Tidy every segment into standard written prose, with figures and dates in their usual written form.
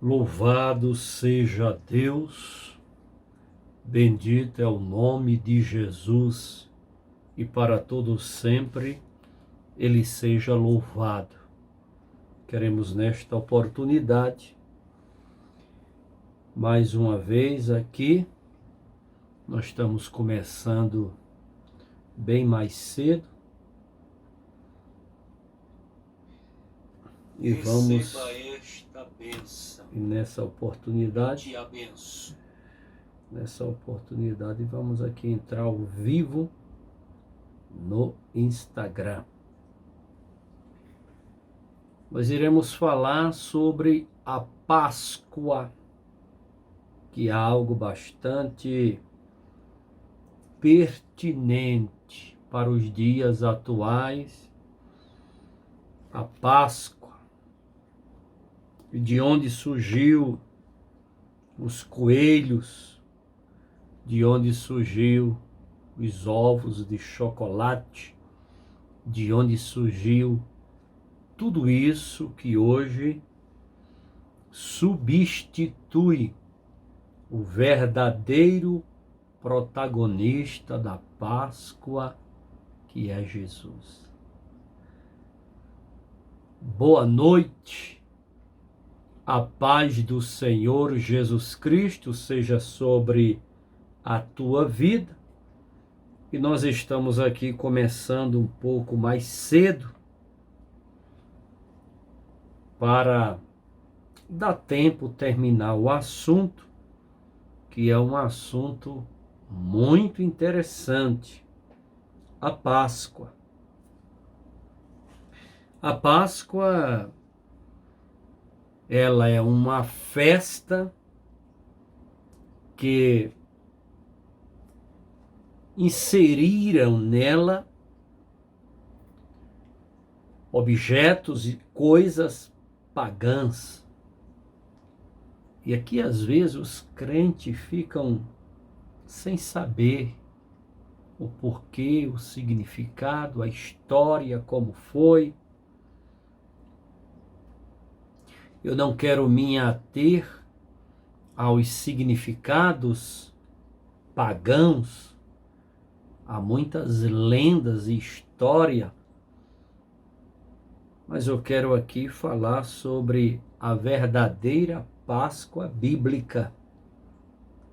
Louvado seja Deus, bendito é o nome de Jesus, e para todos sempre Ele seja louvado. Queremos nesta oportunidade, mais uma vez aqui, nós estamos começando bem mais cedo, e vamos, e nessa oportunidade, vamos aqui entrar ao vivo no Instagram. Nós iremos falar sobre a Páscoa, que é algo bastante pertinente para os dias atuais. A Páscoa, de onde surgiu os coelhos, de onde surgiu os ovos de chocolate, de onde surgiu tudo isso que hoje substitui o verdadeiro protagonista da Páscoa, que é Jesus. Boa noite, a paz do Senhor Jesus Cristo seja sobre a tua vida. E nós estamos aqui começando um pouco mais cedo para dar tempo terminar o assunto, que é um assunto muito interessante, a Páscoa. A Páscoa, ela é uma festa que inseriram nela objetos e coisas pagãs. E aqui às vezes os crentes ficam sem saber o porquê, o significado, a história, como foi. Eu não quero me ater aos significados pagãos. Há muitas lendas e história, mas eu quero aqui falar sobre a verdadeira Páscoa bíblica,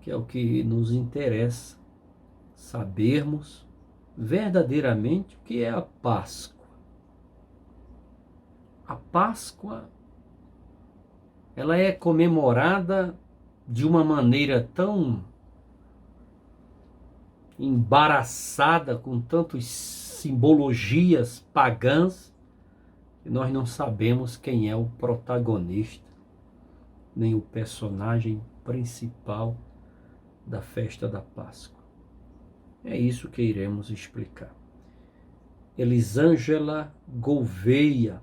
que é o que nos interessa, sabermos verdadeiramente o que é a Páscoa. A Páscoa, ela é comemorada de uma maneira tão embaraçada, com tantas simbologias pagãs, que nós não sabemos quem é o protagonista, nem o personagem principal da festa da Páscoa. É isso que iremos explicar. Elisângela Gouveia,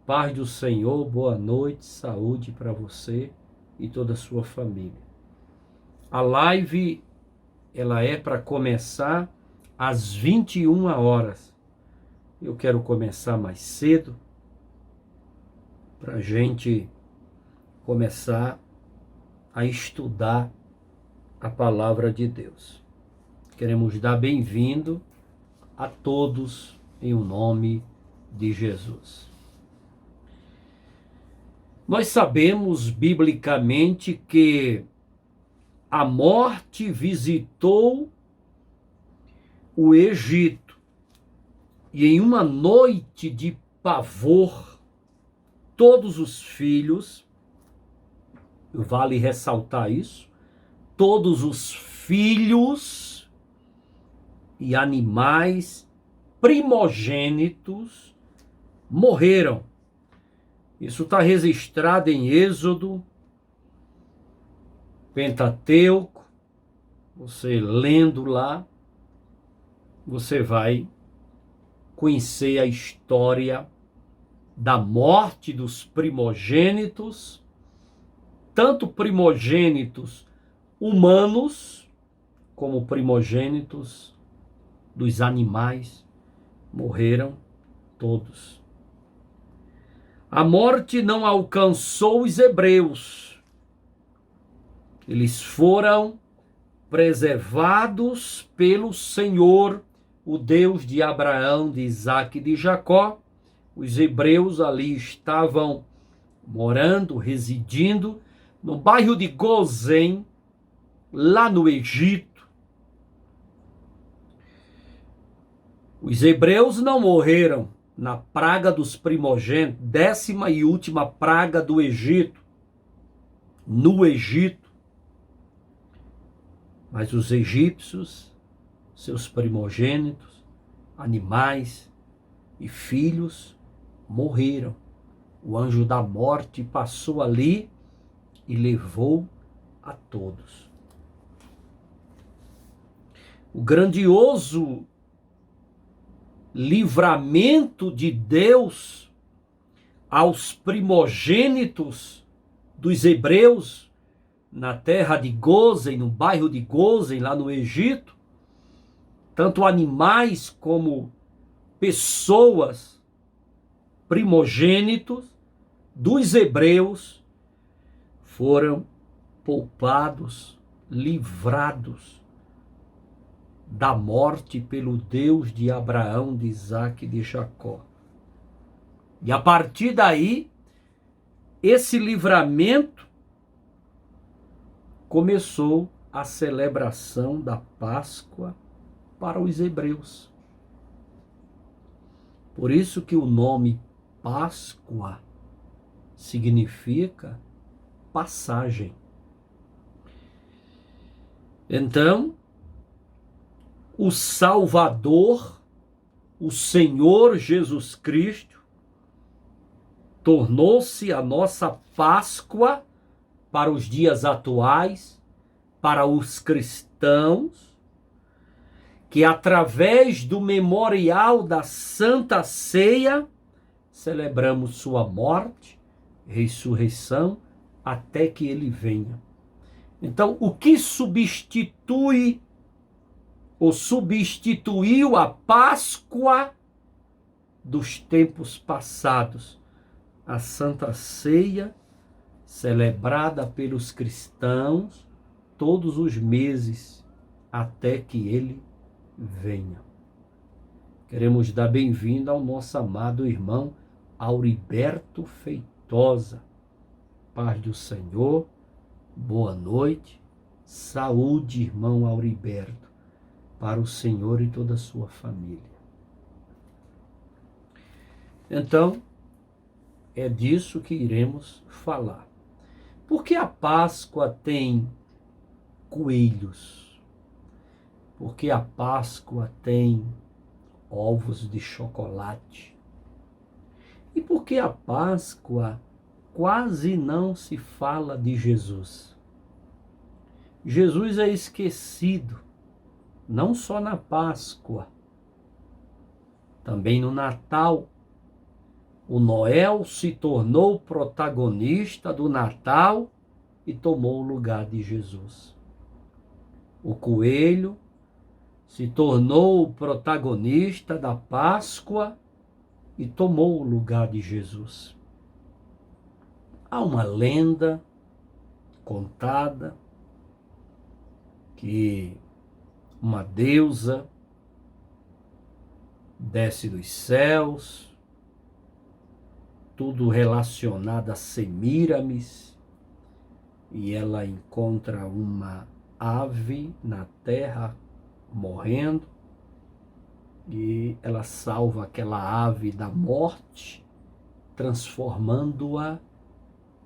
paz do Senhor, boa noite, saúde para você e toda a sua família. A live, ela é para começar às 21 horas. Eu quero começar mais cedo para a gente começar a estudar a palavra de Deus. Queremos dar bem-vindo a todos em o nome de Jesus. Nós sabemos biblicamente que a morte visitou o Egito e em uma noite de pavor, todos os filhos, vale ressaltar isso, todos os filhos e animais primogênitos morreram. Isso está registrado em Êxodo, Pentateuco. Você lendo lá, você vai conhecer a história da morte dos primogênitos, tanto primogênitos humanos, como primogênitos dos animais, morreram todos. A morte não alcançou os hebreus. Eles foram preservados pelo Senhor, o Deus de Abraão, de Isaque e de Jacó. Os hebreus ali estavam morando, residindo, no bairro de Gozém, lá no Egito. Os hebreus não morreram na praga dos primogênitos, 10ª e última praga do Egito, no Egito. Mas os egípcios, seus primogênitos, animais e filhos, morreram. O anjo da morte passou ali e levou a todos. O grandioso livramento de Deus aos primogênitos dos hebreus na terra de Gozém, no bairro de Gozém, lá no Egito, tanto animais como pessoas, primogênitos dos hebreus, foram poupados, livrados da morte pelo Deus de Abraão, de Isaque e de Jacó. E a partir daí, esse livramento começou a celebração da Páscoa para os hebreus. Por isso que o nome Páscoa significa passagem. Então, o Salvador, o Senhor Jesus Cristo, tornou-se a nossa Páscoa para os dias atuais, para os cristãos, que através do memorial da Santa Ceia, celebramos sua morte, ressurreição, até que ele venha. Então, o que substitui ou substituiu a Páscoa dos tempos passados? A Santa Ceia, celebrada pelos cristãos todos os meses, até que ele venha. Queremos dar bem-vindo ao nosso amado irmão Auriberto Feitosa. Paz do Senhor, boa noite, saúde, irmão Auriberto, para o Senhor e toda a sua família. Então, é disso que iremos falar. Por que a Páscoa tem coelhos? Por que a Páscoa tem ovos de chocolate? E por que a Páscoa quase não se fala de Jesus? Jesus é esquecido, não só na Páscoa, também no Natal. O Noel se tornou protagonista do Natal e tomou o lugar de Jesus. O coelho se tornou o protagonista da Páscoa e tomou o lugar de Jesus. Há uma lenda contada que uma deusa desce dos céus, tudo relacionado a Semíramis, e ela encontra uma ave na terra morrendo, e ela salva aquela ave da morte, transformando-a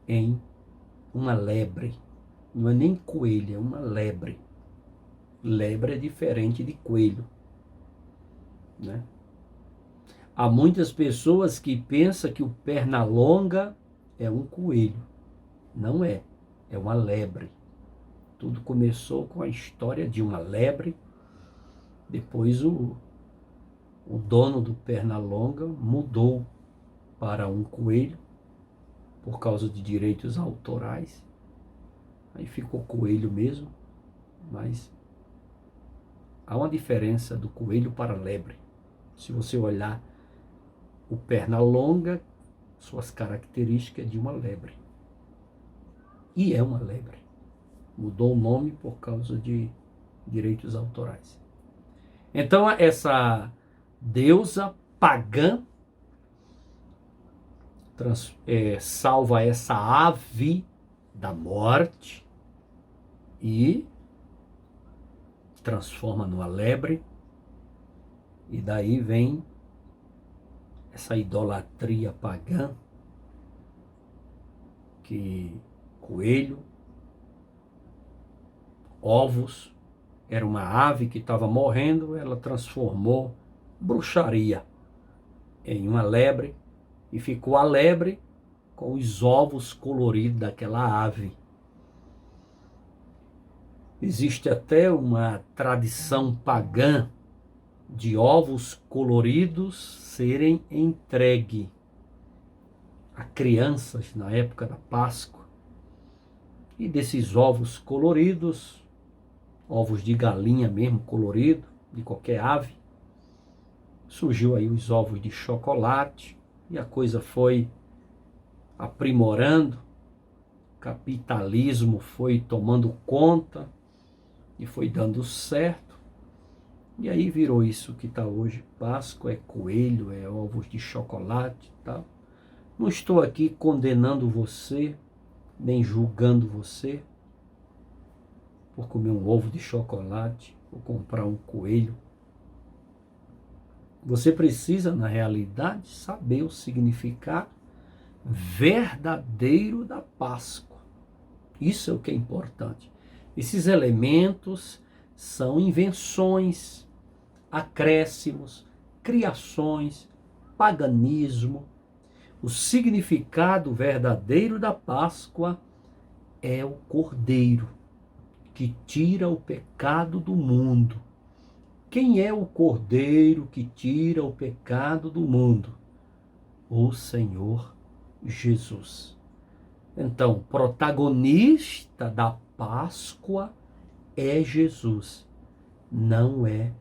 em uma lebre. Não é nem coelho, é uma lebre. Lebre é diferente de coelho, né? Há muitas pessoas que pensam que o Pernalonga é um coelho. Não é, é uma lebre. Tudo começou com a história de uma lebre. Depois o dono do Pernalonga mudou para um coelho por causa de direitos autorais. Aí ficou coelho mesmo, mas há uma diferença do coelho para a lebre. Se você olhar o Pernalonga, suas características de uma lebre. E é uma lebre. Mudou o nome por causa de direitos autorais. Então, essa deusa pagã salva essa ave da morte e transforma numa lebre. E daí vem essa idolatria pagã, que coelho, ovos, era uma ave que estava morrendo, ela transformou bruxaria em uma lebre e ficou a lebre com os ovos coloridos daquela ave. Existe até uma tradição pagã de ovos coloridos serem entregue a crianças na época da Páscoa. E desses ovos coloridos, ovos de galinha mesmo colorido, de qualquer ave, surgiu aí os ovos de chocolate e a coisa foi aprimorando, o capitalismo foi tomando conta e foi dando certo. E aí virou isso que está hoje. Páscoa é coelho, é ovos de chocolate e tal. Não estou aqui condenando você, nem julgando você por comer um ovo de chocolate ou comprar um coelho. Você precisa, na realidade, saber o significado verdadeiro da Páscoa. Isso é o que é importante. Esses elementos são invenções, acréscimos, criações, paganismo. O significado verdadeiro da Páscoa é o Cordeiro que tira o pecado do mundo. Quem é o Cordeiro que tira o pecado do mundo? O Senhor Jesus. Então, protagonista da Páscoa é Jesus, não é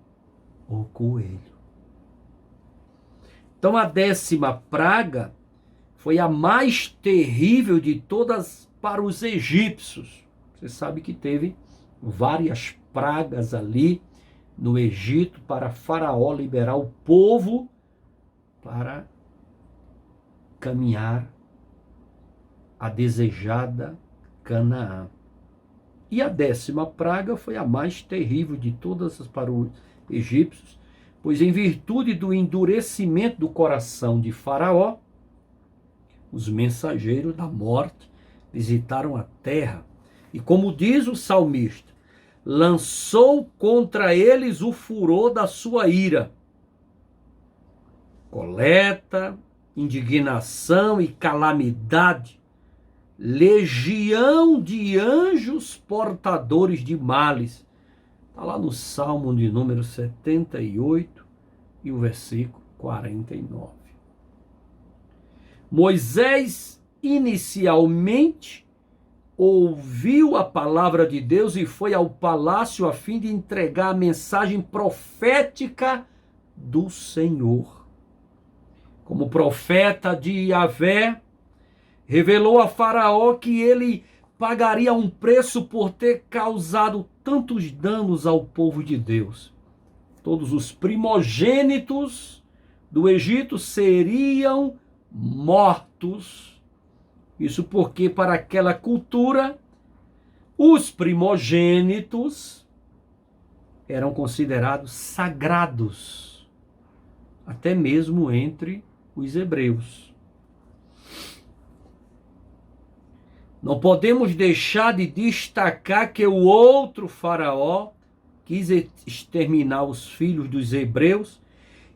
o coelho. Então, a 10ª praga foi a mais terrível de todas para os egípcios. Você sabe que teve várias pragas ali no Egito para Faraó liberar o povo para caminhar a desejada Canaã. E a 10ª praga foi a mais terrível de todas para os egípcios, pois em virtude do endurecimento do coração de Faraó, os mensageiros da morte visitaram a terra e, como diz o salmista, lançou contra eles o furor da sua ira. Coleta, indignação e calamidade, legião de anjos portadores de males. Está lá no Salmo de número 78 e o versículo 49. Moisés inicialmente ouviu a palavra de Deus e foi ao palácio a fim de entregar a mensagem profética do Senhor. Como profeta de Yahvé, revelou a Faraó que ele pagaria um preço por ter causado tantos danos ao povo de Deus. Todos os primogênitos do Egito seriam mortos. Isso porque, para aquela cultura, os primogênitos eram considerados sagrados, até mesmo entre os hebreus. Não podemos deixar de destacar que o outro faraó quis exterminar os filhos dos hebreus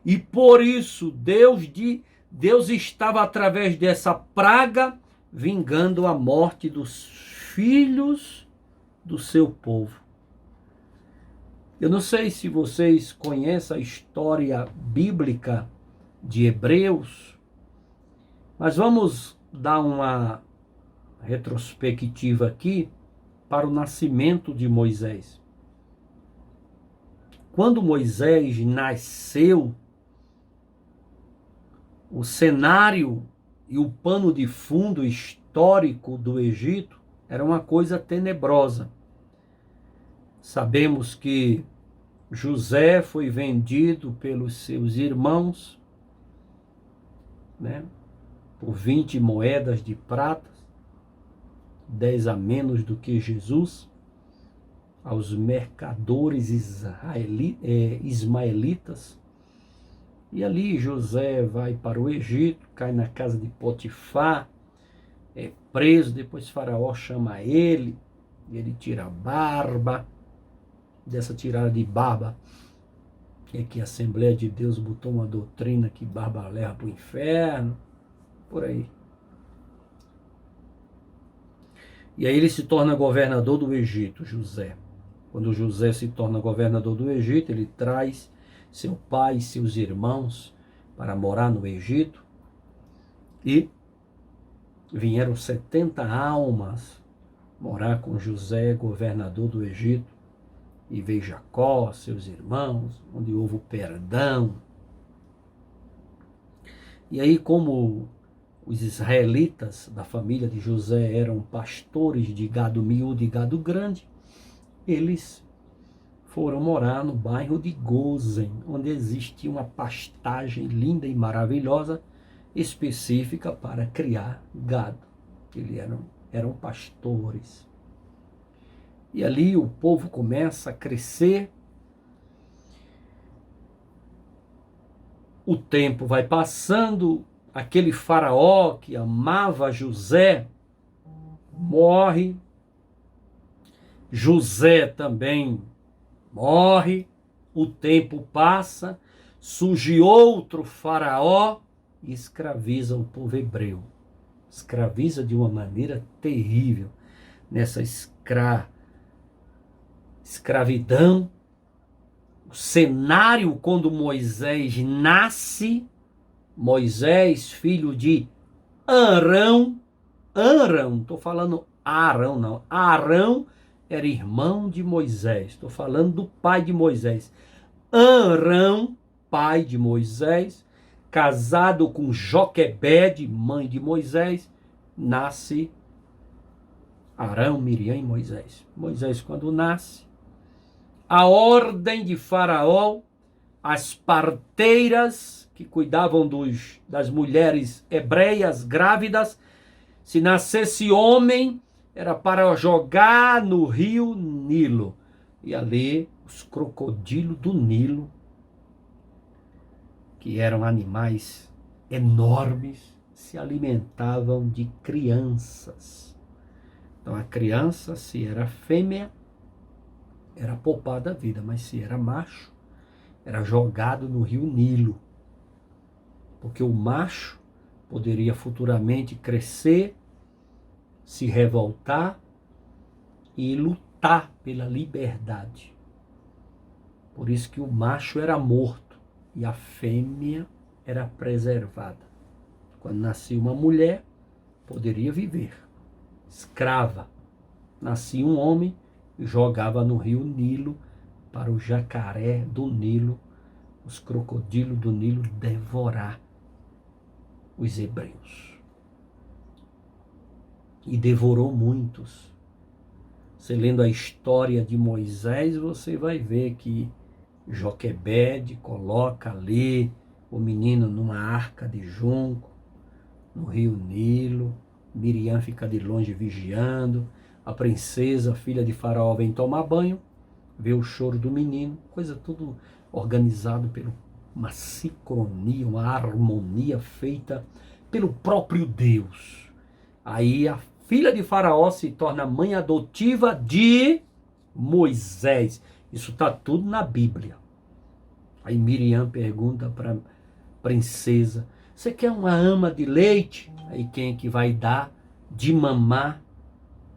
e por isso Deus estava através dessa praga vingando a morte dos filhos do seu povo. Eu não sei se vocês conhecem a história bíblica de Hebreus, mas vamos dar uma retrospectiva aqui para o nascimento de Moisés. Quando Moisés nasceu, o cenário e o pano de fundo histórico do Egito era uma coisa tenebrosa. Sabemos que José foi vendido pelos seus irmãos, né, por 20 moedas de prata, 10 a menos do que Jesus, aos mercadores ismaelitas. E ali José vai para o Egito, cai na casa de Potifar, é preso, depois Faraó chama ele tira a barba. Dessa tirada de barba é que a Assembleia de Deus botou uma doutrina que barba leva para o inferno, por aí. E aí ele se torna governador do Egito, José. Quando José se torna governador do Egito, ele traz seu pai e seus irmãos para morar no Egito. E vieram 70 almas morar com José, governador do Egito. E veio Jacó, seus irmãos, onde houve o perdão. E aí, como os israelitas da família de José eram pastores de gado miúdo e gado grande, eles foram morar no bairro de Gozen, onde existia uma pastagem linda e maravilhosa, específica para criar gado. Eles eram pastores. E ali o povo começa a crescer. O tempo vai passando, aquele faraó que amava José morre. José também morre. O tempo passa, surge outro faraó e escraviza o povo hebreu. Escraviza de uma maneira terrível. Nessa escravidão, o cenário quando Moisés nasce, Moisés, filho de Arão, estou falando Arão não, Arão era irmão de Moisés, estou falando do pai de Moisés. Arão, pai de Moisés, casado com Joquebede, mãe de Moisés, nasce Arão, Miriam e Moisés. Moisés, quando nasce, a ordem de Faraó, as parteiras que cuidavam das mulheres hebreias grávidas, se nascesse homem, era para jogar no rio Nilo. E ali os crocodilos do Nilo, que eram animais enormes, se alimentavam de crianças. Então a criança, se era fêmea, era poupada a vida, mas se era macho, era jogado no rio Nilo. Porque o macho poderia futuramente crescer, se revoltar e lutar pela liberdade. Por isso que o macho era morto e a fêmea era preservada. Quando nascia uma mulher, poderia viver escrava. Nascia um homem, jogava no rio Nilo para o jacaré do Nilo, os crocodilos do Nilo devorar os hebreus. E devorou muitos. Você lendo a história de Moisés, você vai ver que Joquebede coloca ali o menino numa arca de junco, no rio Nilo. Miriam fica de longe vigiando. A princesa, filha de Faraó, vem tomar banho, vê o choro do menino, coisa tudo organizado por uma sincronia, uma harmonia feita pelo próprio Deus. Aí a filha de Faraó se torna mãe adotiva de Moisés. Isso está tudo na Bíblia. Aí Miriam pergunta para a princesa: você quer uma ama de leite? Aí quem é que vai dar de mamar?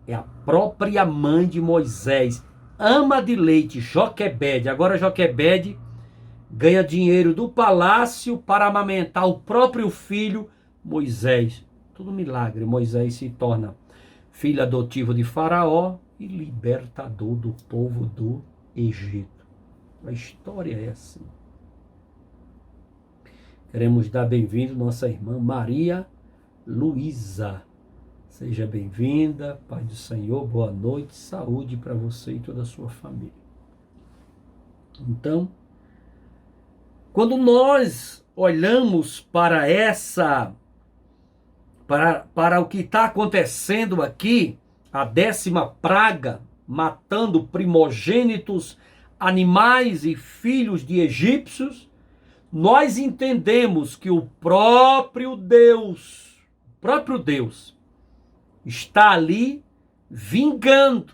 É a própria mãe de Moisés. Ama de leite, Joquebede. Agora Joquebede ganha dinheiro do palácio para amamentar o próprio filho Moisés. Tudo milagre. Moisés se torna filho adotivo de Faraó e libertador do povo do Egito. A história é assim. Queremos dar bem-vindo nossa irmã Maria Luísa. Seja bem-vinda, Pai do Senhor, boa noite, saúde para você e toda a sua família. Então, quando nós olhamos para para o que está acontecendo aqui, a 10ª praga, matando primogênitos, animais e filhos de egípcios, nós entendemos que o próprio Deus está ali vingando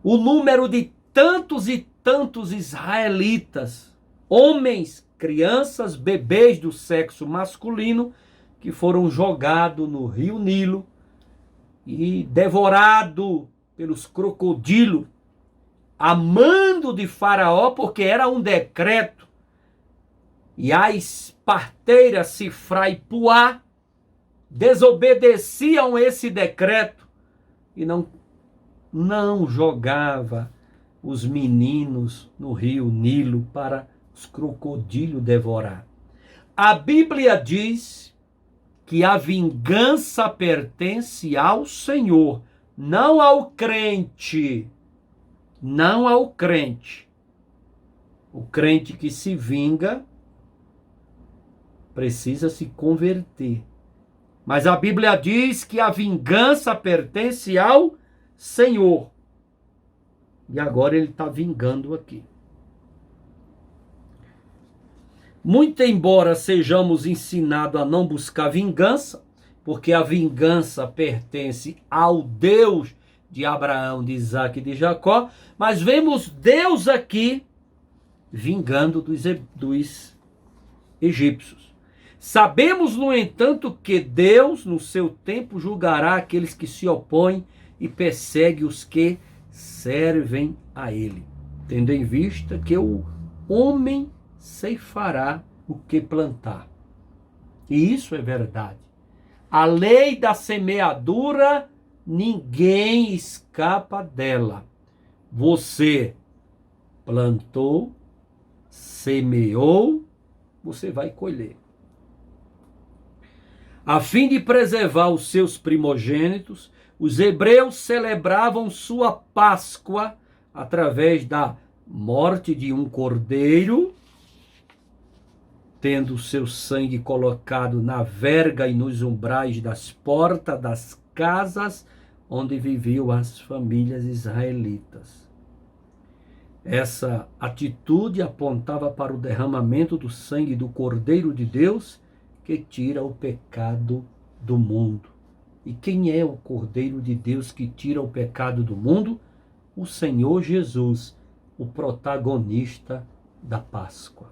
o número de tantos e tantos israelitas, homens, crianças, bebês do sexo masculino, que foram jogados no rio Nilo e devorados pelos crocodilos, a mando de Faraó, porque era um decreto. E as parteiras Sifra e Puá desobedeciam esse decreto e não jogava os meninos no rio Nilo para os crocodilos devorar. A Bíblia diz que a vingança pertence ao Senhor, não ao crente. Não ao crente. O crente que se vinga precisa se converter. Mas a Bíblia diz que a vingança pertence ao Senhor. E agora ele está vingando aqui. Muito embora sejamos ensinados a não buscar vingança, porque a vingança pertence ao Deus de Abraão, de Isaac e de Jacó, mas vemos Deus aqui vingando dos egípcios. Sabemos, no entanto, que Deus, no seu tempo, julgará aqueles que se opõem e persegue os que servem a ele, tendo em vista que o homem ceifará o que plantar. E isso é verdade. A lei da semeadura, ninguém escapa dela. Você plantou, semeou, você vai colher. A fim de preservar os seus primogênitos, os hebreus celebravam sua Páscoa através da morte de um cordeiro, tendo seu sangue colocado na verga e nos umbrais das portas das casas onde viviam as famílias israelitas. Essa atitude apontava para o derramamento do sangue do Cordeiro de Deus, que tira o pecado do mundo. E quem é o Cordeiro de Deus que tira o pecado do mundo? O Senhor Jesus, o protagonista da Páscoa.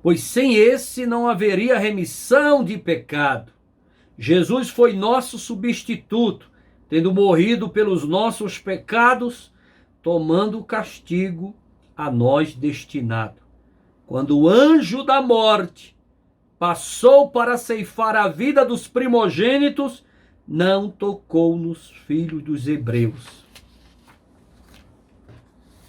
Pois sem esse não haveria remissão de pecado. Jesus foi nosso substituto, tendo morrido pelos nossos pecados, tomando o castigo a nós destinado. Quando o anjo da morte passou para ceifar a vida dos primogênitos, não tocou nos filhos dos hebreus.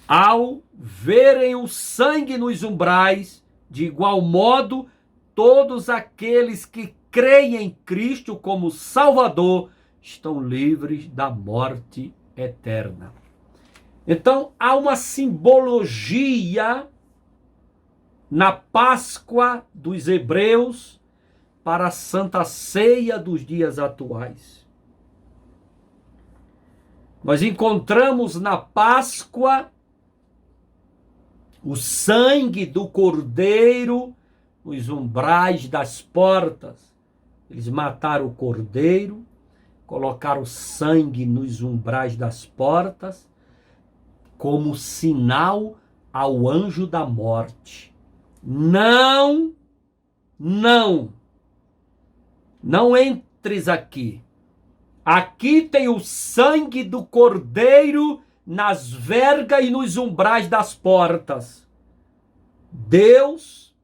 Ao verem o sangue nos umbrais, de igual modo, todos aqueles que creem em Cristo como Salvador estão livres da morte eterna. Então, há uma simbologia na Páscoa dos hebreus para a Santa Ceia dos dias atuais. Nós encontramos na Páscoa o sangue do cordeiro nos umbrais das portas. Eles mataram o cordeiro, colocaram sangue nos umbrais das portas, como sinal ao anjo da morte. Não entres aqui. Aqui tem o sangue do cordeiro nas vergas e nos umbrais das portas. Deus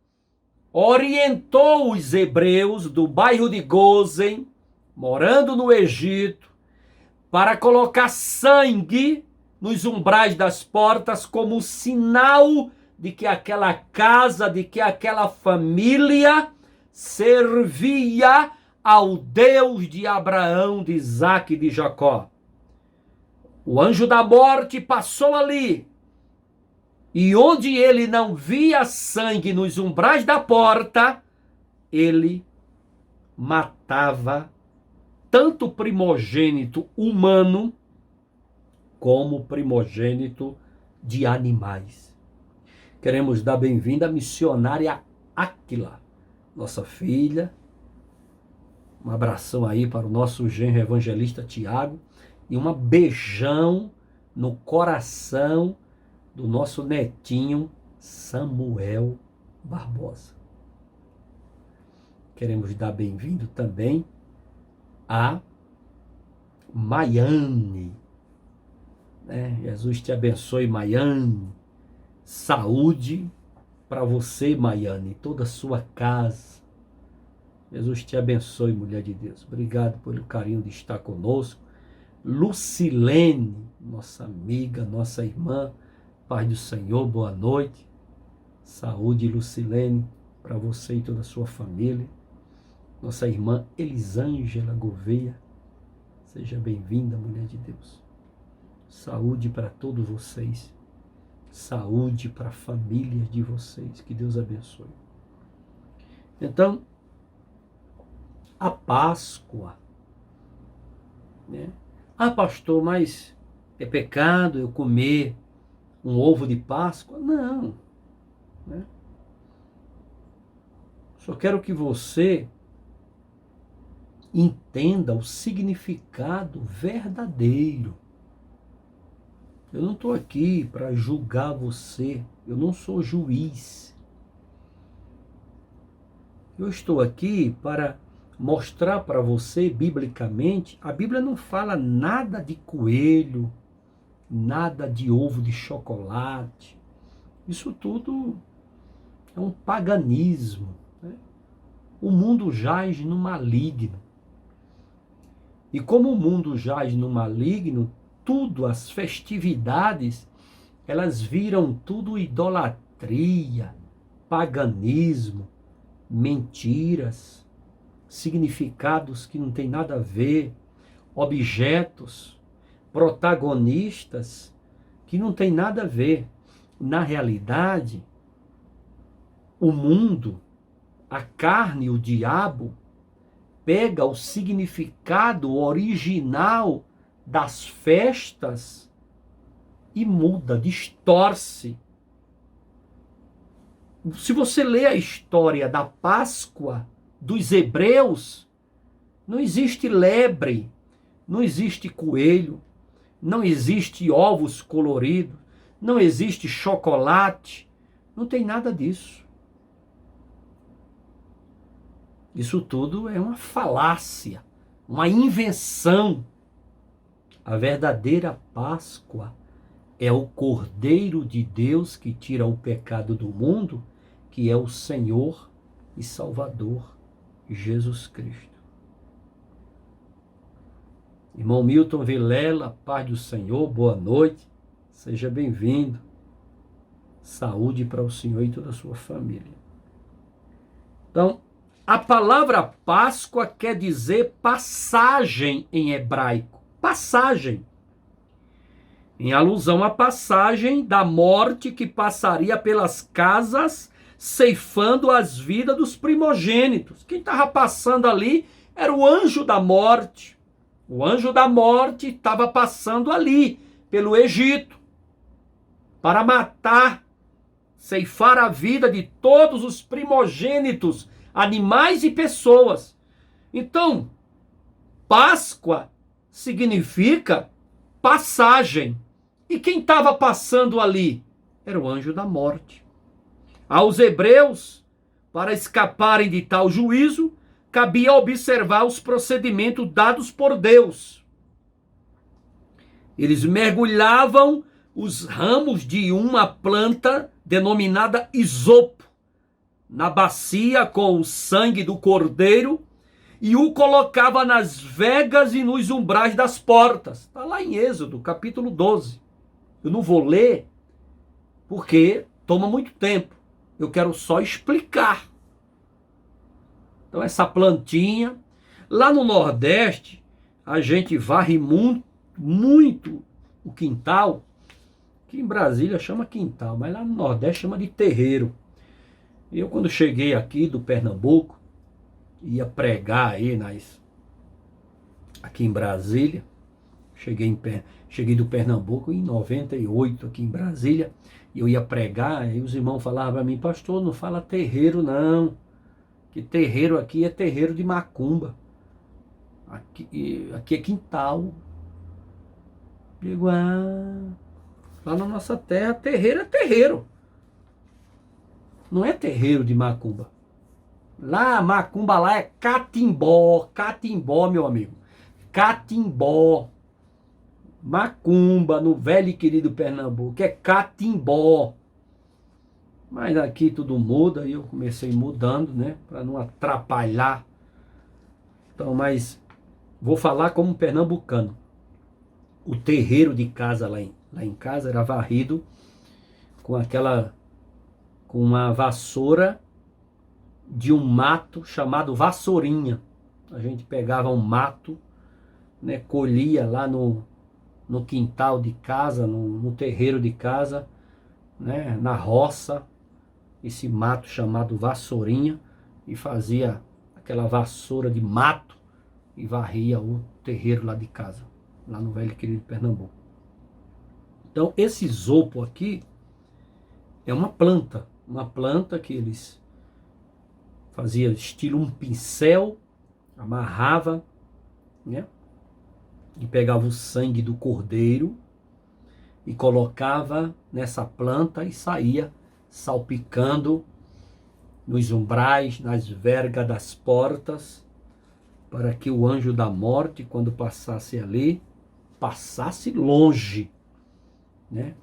orientou os hebreus do bairro de Gósen, morando no Egito, para colocar sangue nos umbrais das portas como sinal de que aquela casa, de que aquela família servia ao Deus de Abraão, de Isaque e de Jacó. O anjo da morte passou ali, e onde ele não via sangue nos umbrais da porta, ele matava tanto o primogênito humano como o primogênito de animais. Queremos dar bem-vinda à missionária Áquila, nossa filha. Um abração aí para o nosso genro evangelista Tiago e um beijão no coração do nosso netinho Samuel Barbosa. Queremos dar bem-vindo também a Maiane. Jesus te abençoe, Maiane. Saúde para você, Maiane, toda a sua casa. Jesus te abençoe, mulher de Deus. Obrigado pelo carinho de estar conosco. Lucilene, nossa amiga, nossa irmã. Paz do Senhor, boa noite. Saúde, Lucilene, para você e toda a sua família. Nossa irmã Elisângela Gouveia. Seja bem-vinda, mulher de Deus. Saúde para todos vocês. Saúde para a família de vocês. Que Deus abençoe. Então, a Páscoa. Ah, pastor, mas é pecado eu comer um ovo de Páscoa? Não. Só quero que você entenda o significado verdadeiro. Eu não estou aqui para julgar você. Eu não sou juiz. Eu estou aqui para mostrar para você, biblicamente, a Bíblia não fala nada de coelho, nada de ovo de chocolate. Isso tudo é um paganismo. O mundo jaz no maligno. E como o mundo jaz no maligno, tudo, as festividades, elas viram tudo idolatria, paganismo, mentiras, significados que não tem nada a ver, objetos, protagonistas que não tem nada a ver. Na realidade, o mundo, a carne, o diabo, pega o significado original das festas e muda, distorce. Se você lê a história da Páscoa dos hebreus, não existe lebre, não existe coelho, não existe ovos coloridos, não existe chocolate, não tem nada disso. Isso tudo é uma falácia, uma invenção. A verdadeira Páscoa é o Cordeiro de Deus que tira o pecado do mundo, que é o Senhor e Salvador Jesus Cristo. Irmão Milton Vilela, paz do Senhor, boa noite, seja bem-vindo. Saúde para o Senhor e toda a sua família. Então, a palavra Páscoa quer dizer passagem em hebraico. Passagem. Em alusão à passagem da morte que passaria pelas casas, ceifando as vidas dos primogênitos. Quem estava passando ali era o anjo da morte. O anjo da morte estava passando ali, pelo Egito, para matar, ceifar a vida de todos os primogênitos, animais e pessoas. Então, Páscoa significa passagem. E quem estava passando ali? Era o anjo da morte. Aos hebreus, para escaparem de tal juízo, cabia observar os procedimentos dados por Deus. Eles mergulhavam os ramos de uma planta denominada isopo na bacia com o sangue do cordeiro e o colocava nas vegas e nos umbrais das portas. Está lá em Êxodo, capítulo 12. Eu não vou ler porque toma muito tempo. Eu quero só explicar. Então essa plantinha, lá no Nordeste, a gente varre muito o quintal, que em Brasília chama quintal, mas lá no Nordeste chama de terreiro. Eu quando cheguei aqui do Pernambuco, ia pregar aí aqui em Brasília, cheguei do Pernambuco em 98 aqui em Brasília, e eu ia pregar, e os irmãos falavam para mim, pastor, não fala terreiro não, que terreiro aqui é terreiro de macumba, aqui é quintal. Digo, lá na nossa terra, terreiro é terreiro, não é terreiro de macumba. Lá, macumba lá é catimbó, meu amigo, catimbó. Macumba, no velho e querido Pernambuco, é catimbó. Mas aqui tudo muda e eu comecei mudando, né? Para não atrapalhar. Então, mas vou falar como pernambucano. O terreiro de casa lá em casa era varrido com com uma vassoura de um mato chamado vassourinha. A gente pegava um mato, né? Colhia lá no quintal de casa, no terreiro de casa, né, na roça, esse mato chamado vassourinha, e fazia aquela vassoura de mato e varria o terreiro lá de casa, lá no velho querido Pernambuco. Então esse isopo aqui é uma planta que eles faziam estilo um pincel, amarrava, né? E pegava o sangue do cordeiro e colocava nessa planta e saía salpicando nos umbrais, nas vergas das portas, para que o anjo da morte, quando passasse ali, passasse longe, né?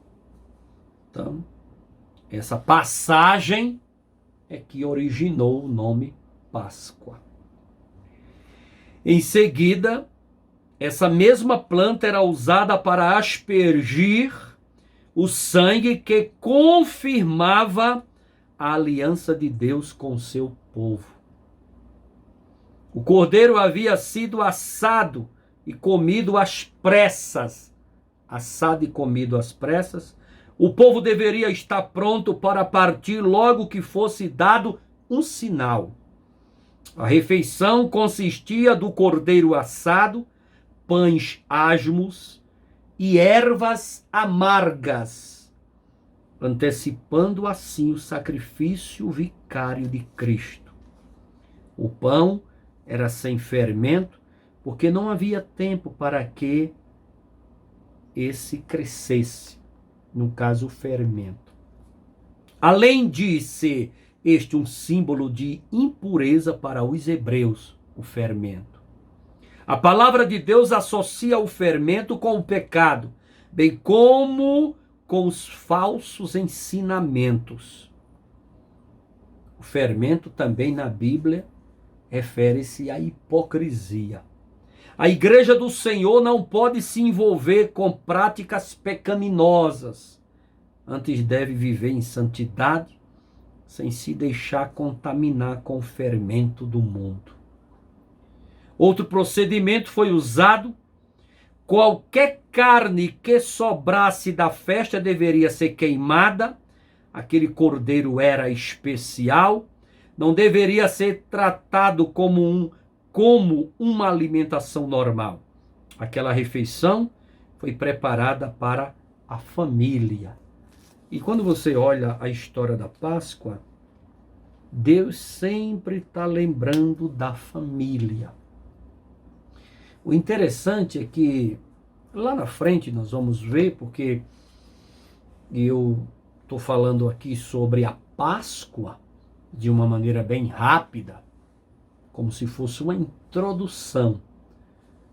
Então, essa passagem é que originou o nome Páscoa. Em seguida, essa mesma planta era usada para aspergir o sangue que confirmava a aliança de Deus com seu povo. O cordeiro havia sido assado e comido às pressas. Assado e comido às pressas. O povo deveria estar pronto para partir logo que fosse dado um sinal. A refeição consistia do cordeiro assado, pães asmos e ervas amargas, antecipando assim o sacrifício vicário de Cristo. O pão era sem fermento, porque não havia tempo para que esse crescesse, no caso o fermento. Além de ser este um símbolo de impureza para os hebreus, o fermento. A palavra de Deus associa o fermento com o pecado, bem como com os falsos ensinamentos. O fermento também na Bíblia refere-se à hipocrisia. A igreja do Senhor não pode se envolver com práticas pecaminosas. Antes deve viver em santidade, sem se deixar contaminar com o fermento do mundo. Outro procedimento foi usado. Qualquer carne que sobrasse da festa deveria ser queimada. Aquele cordeiro era especial. Não deveria ser tratado como uma alimentação normal. Aquela refeição foi preparada para a família. E quando você olha a história da Páscoa, Deus sempre está lembrando da família. O interessante é que lá na frente nós vamos ver, porque eu estou falando aqui sobre a Páscoa de uma maneira bem rápida, como se fosse uma introdução.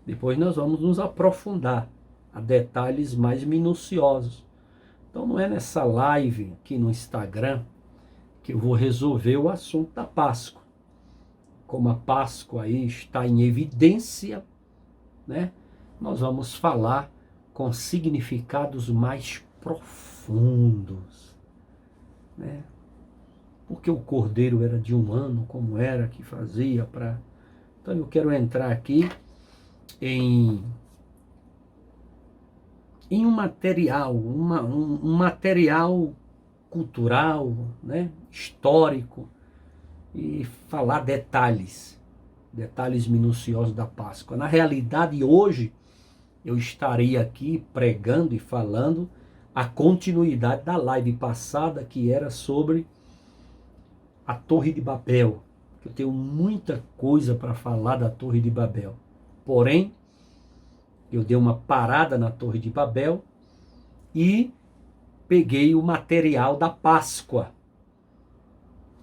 Depois nós vamos nos aprofundar a detalhes mais minuciosos. Então não é nessa live aqui no Instagram que eu vou resolver o assunto da Páscoa. Como a Páscoa aí está em evidência, né? Nós vamos falar com significados mais profundos, né? porque o cordeiro era de 1 ano, como era que fazia para... Então eu quero entrar aqui em um material, um material cultural, né, histórico, e falar detalhes minuciosos da Páscoa. Na realidade, hoje, eu estaria aqui pregando e falando a continuidade da live passada, que era sobre a Torre de Babel. Eu tenho muita coisa para falar da Torre de Babel. Porém, eu dei uma parada na Torre de Babel e peguei o material da Páscoa.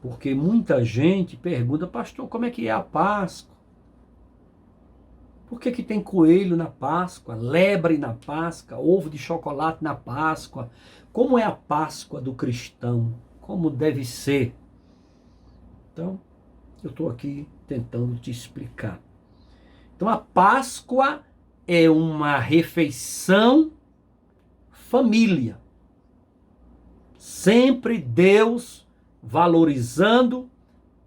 Porque muita gente pergunta, pastor, como é que é a Páscoa? Por que que tem coelho na Páscoa, lebre na Páscoa, ovo de chocolate na Páscoa? Como é a Páscoa do cristão? Como deve ser? Então, eu estou aqui tentando te explicar. Então, a Páscoa é uma refeição família. Sempre Deus valorizando,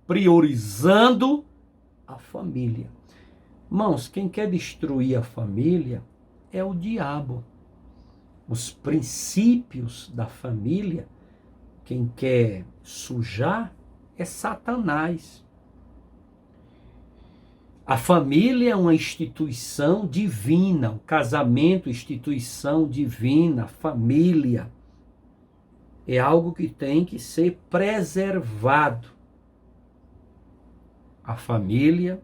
priorizando a família. Irmãos, quem quer destruir a família é o diabo. Os princípios da família, quem quer sujar é Satanás. A família é uma instituição divina, o casamento, instituição divina, família. É algo que tem que ser preservado. A família,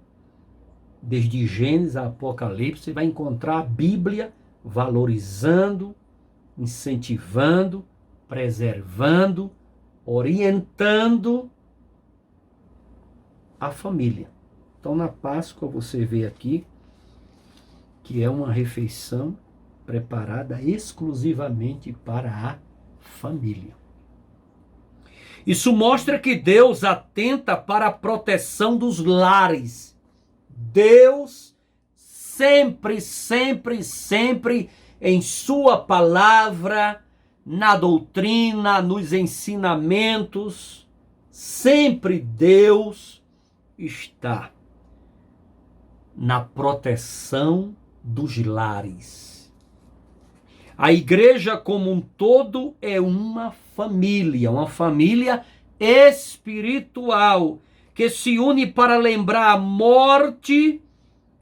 desde Gênesis a Apocalipse, você vai encontrar a Bíblia valorizando, incentivando, preservando, orientando a família. Então, na Páscoa, você vê aqui que é uma refeição preparada exclusivamente para a família. Isso mostra que Deus atenta para a proteção dos lares. Deus sempre, sempre, sempre, em sua palavra, na doutrina, nos ensinamentos, sempre Deus está na proteção dos lares. A igreja como um todo é uma família espiritual, que se une para lembrar a morte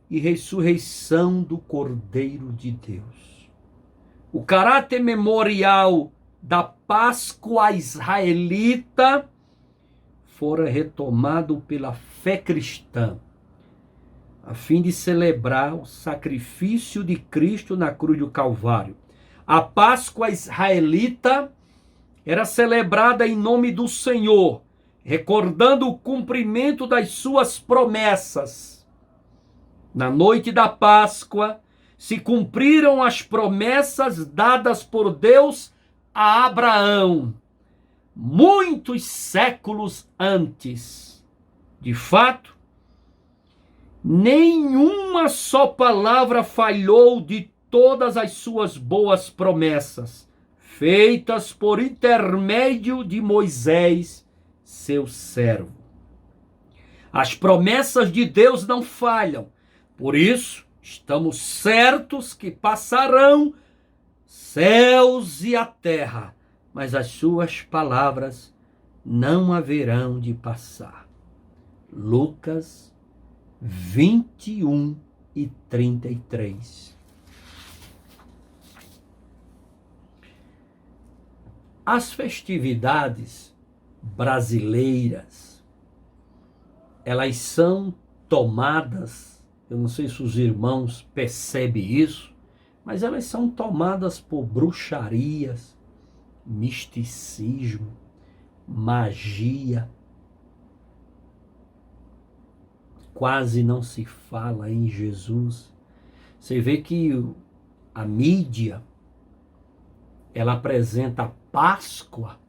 e ressurreição do Cordeiro de Deus. O caráter memorial da Páscoa israelita fora retomado pela fé cristã, a fim de celebrar o sacrifício de Cristo na cruz do Calvário. A Páscoa israelita era celebrada em nome do Senhor, recordando o cumprimento das suas promessas. Na noite da Páscoa, se cumpriram as promessas dadas por Deus a Abraão, muitos séculos antes. De fato, nenhuma só palavra falhou de todas as suas boas promessas, feitas por intermédio de Moisés, seu servo. As promessas de Deus não falham, por isso estamos certos que passarão céus e a terra, mas as suas palavras não haverão de passar. Lucas 21:33. As festividades brasileiras, elas são tomadas, eu não sei se os irmãos percebem isso, mas elas são tomadas por bruxarias, misticismo, magia. Quase não se fala em Jesus. Você vê que a mídia, ela apresenta a Páscoa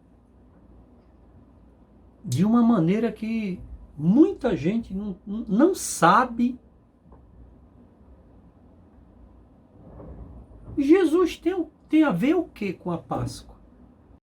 de uma maneira que muita gente não sabe. Jesus tem a ver o que com a Páscoa?